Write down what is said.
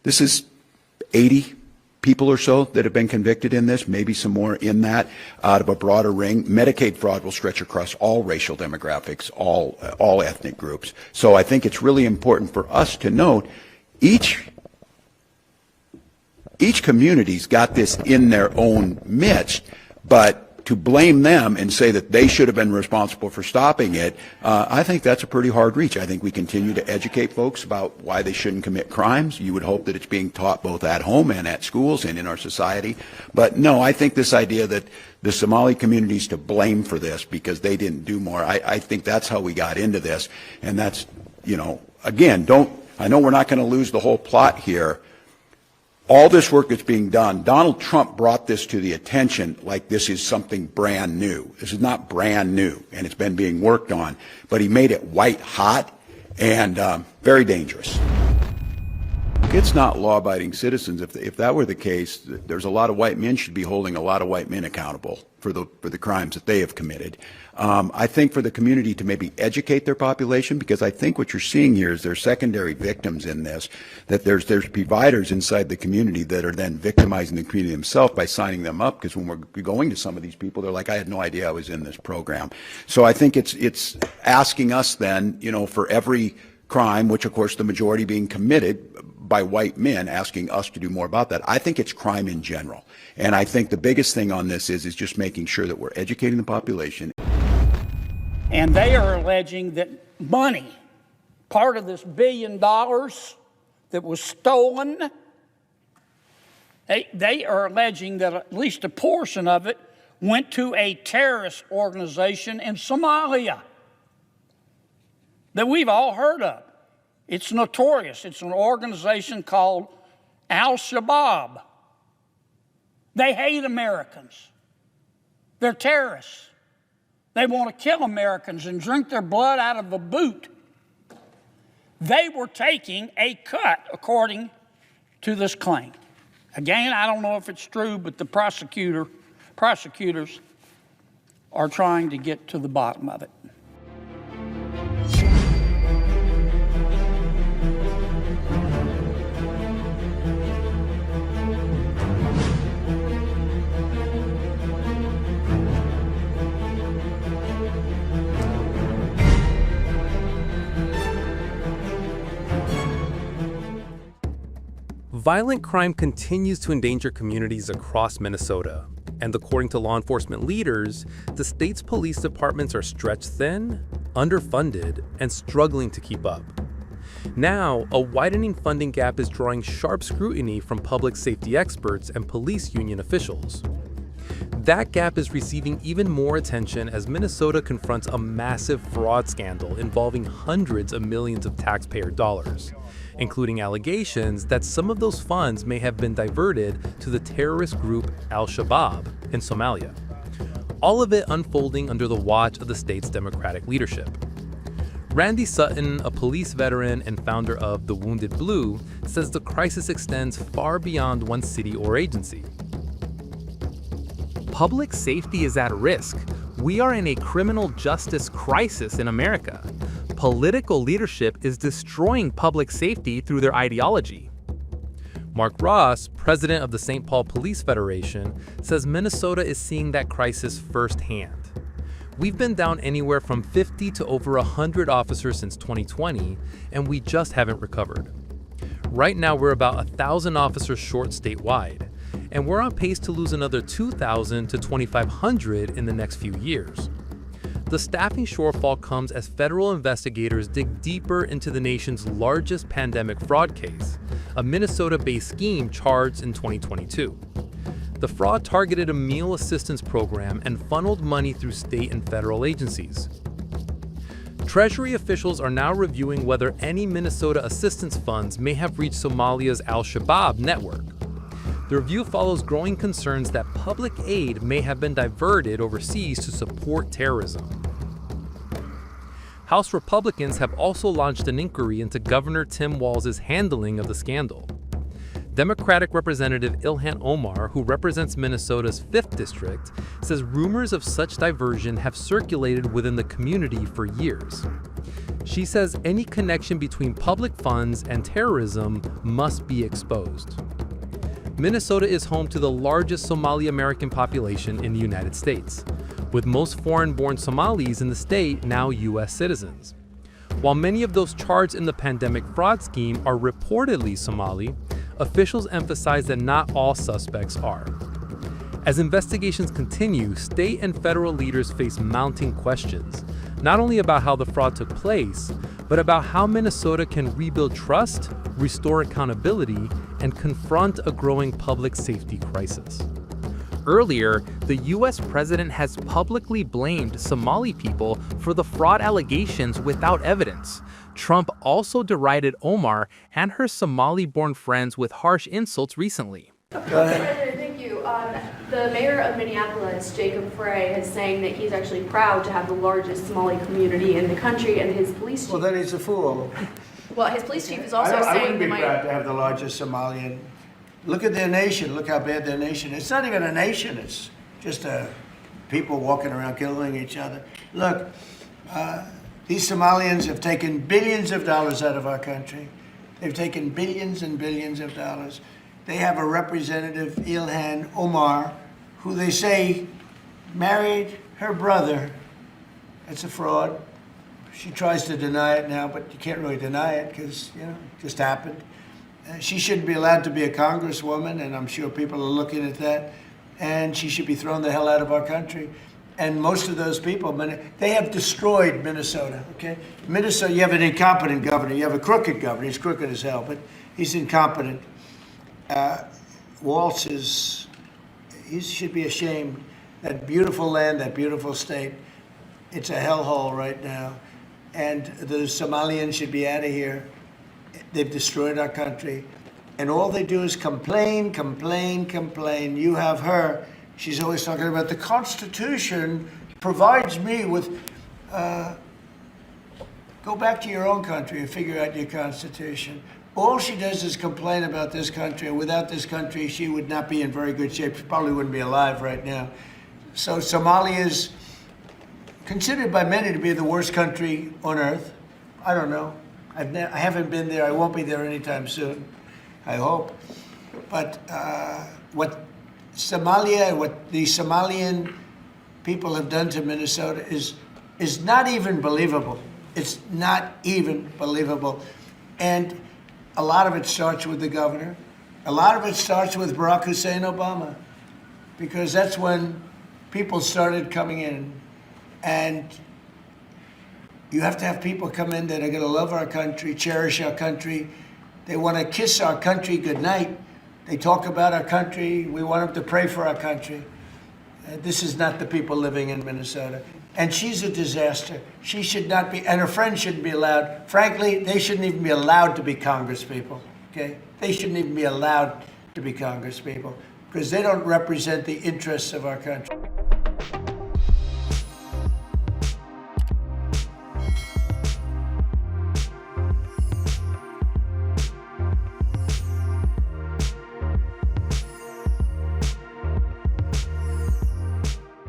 This is 80 people or so that have been convicted in this, maybe some more in that, out of a broader ring. Medicaid fraud will stretch across all racial demographics, all ethnic groups. So I think it's really important for us to note each community's got this in their own midst, but to blame them and say that they should have been responsible for stopping it, I think that's a pretty hard reach. I think we continue to educate folks about why they shouldn't commit crimes. You would hope that it's being taught both at home and at schools and in our society. But no, I think this idea that the Somali community is to blame for this because they didn't do more, I think that's how we got into this. And that's, you know, again, I know we're not going to lose the whole plot here. All this work that's being done, Donald Trump brought this to the attention like this is something brand new. This is not brand new, and it's been being worked on, but he made it white hot and very dangerous. It's not law-abiding citizens. If that were the case, there's a lot of white men should be holding a lot of white men accountable for the crimes that they have committed. I think for the community to maybe educate their population, because I think what you're seeing here is there's secondary victims in this, that there's providers inside the community that are then victimizing the community themselves by signing them up, because when we're going to some of these people, they're like, I had no idea I was in this program. So I think it's asking us then, you know, for every crime, which of course the majority being committed by white men, asking us to do more about that. I think it's crime in general. And I think the biggest thing on this is just making sure that we're educating the population. And they are alleging that money, part of this $1 billion that was stolen, they are alleging that at least a portion of it went to a terrorist organization in Somalia that we've all heard of. It's notorious. It's an organization called Al-Shabaab. They hate Americans. They're terrorists. They want to kill Americans and drink their blood out of a boot. They were taking a cut, according to this claim. Again, I don't know if it's true, but the prosecutors are trying to get to the bottom of it. Violent crime continues to endanger communities across Minnesota, and according to law enforcement leaders, the state's police departments are stretched thin, underfunded, and struggling to keep up. Now, a widening funding gap is drawing sharp scrutiny from public safety experts and police union officials. That gap is receiving even more attention as Minnesota confronts a massive fraud scandal involving hundreds of millions of taxpayer dollars, including allegations that some of those funds may have been diverted to the terrorist group Al-Shabaab in Somalia. All of it unfolding under the watch of the state's Democratic leadership. Randy Sutton, a police veteran and founder of The Wounded Blue, says the crisis extends far beyond one city or agency. Public safety is at risk. We are in a criminal justice crisis in America. Political leadership is destroying public safety through their ideology. Mark Ross, president of the St. Paul Police Federation, says Minnesota is seeing that crisis firsthand. We've been down anywhere from 50 to over 100 officers since 2020, and we just haven't recovered. Right now, we're about 1,000 officers short statewide, and we're on pace to lose another 2,000 to 2,500 in the next few years. The staffing shortfall comes as federal investigators dig deeper into the nation's largest pandemic fraud case, a Minnesota-based scheme charged in 2022. The fraud targeted a meal assistance program and funneled money through state and federal agencies. Treasury officials are now reviewing whether any Minnesota assistance funds may have reached Somalia's Al-Shabaab network. The review follows growing concerns that public aid may have been diverted overseas to support terrorism. House Republicans have also launched an inquiry into Governor Tim Walz's handling of the scandal. Democratic Representative Ilhan Omar, who represents Minnesota's 5th District, says rumors of such diversion have circulated within the community for years. She says any connection between public funds and terrorism must be exposed. Minnesota is home to the largest Somali American population in the United States, with most foreign-born Somalis in the state now U.S. citizens. While many of those charged in the pandemic fraud scheme are reportedly Somali, officials emphasize that not all suspects are. As investigations continue, state and federal leaders face mounting questions, not only about how the fraud took place, but about how Minnesota can rebuild trust, restore accountability, and confront a growing public safety crisis. Earlier, the U.S. president has publicly blamed Somali people for the fraud allegations without evidence. Trump also derided Omar and her Somali-born friends with harsh insults recently. Go ahead. Thank you. The mayor of Minneapolis, Jacob Frey, is saying that he's actually proud to have the largest Somali community in the country, and his police chief... Well, then he's a fool. Well, his police chief is also I saying wouldn't be that proud to have the largest Somalian. Look at their nation. Look how bad their nation is. It's not even a nation. It's just people walking around killing each other. Look, these Somalians have taken billions of dollars out of our country. They've taken billions and billions of dollars. They have a representative, Ilhan Omar, who they say married her brother. It's a fraud. She tries to deny it now, but you can't really deny it because, it just happened. She shouldn't be allowed to be a congresswoman, and I'm sure people are looking at that. And she should be thrown the hell out of our country. And most of those people, they have destroyed Minnesota, okay? Minnesota, you have an incompetent governor. You have a crooked governor. He's crooked as hell, but he's incompetent. Walz he should be ashamed. That beautiful land, that beautiful state, it's a hellhole right now. And the Somalians should be out of here. They've destroyed our country. And all they do is complain, complain, complain. You have her. She's always talking about the Constitution provides me with... Go back to your own country and figure out your Constitution. All she does is complain about this country, and without this country, she would not be in very good shape. She probably wouldn't be alive right now. So Somalia is considered by many to be the worst country on earth. I don't know. I haven't been there. I won't be there anytime soon, I hope. But what Somalia, what the Somalian people have done to Minnesota is not even believable. It's not even believable. And a lot of it starts with the governor. A lot of it starts with Barack Hussein Obama, because that's when people started coming in. And you have to have people come in that are going to love our country, cherish our country. They want to kiss our country goodnight. They talk about our country. We want them to pray for our country. This is not the people living in Minnesota. And she's a disaster. She should not be, and her friends shouldn't be allowed. Frankly, they shouldn't even be allowed to be congresspeople, okay? They shouldn't even be allowed to be congresspeople because they don't represent the interests of our country.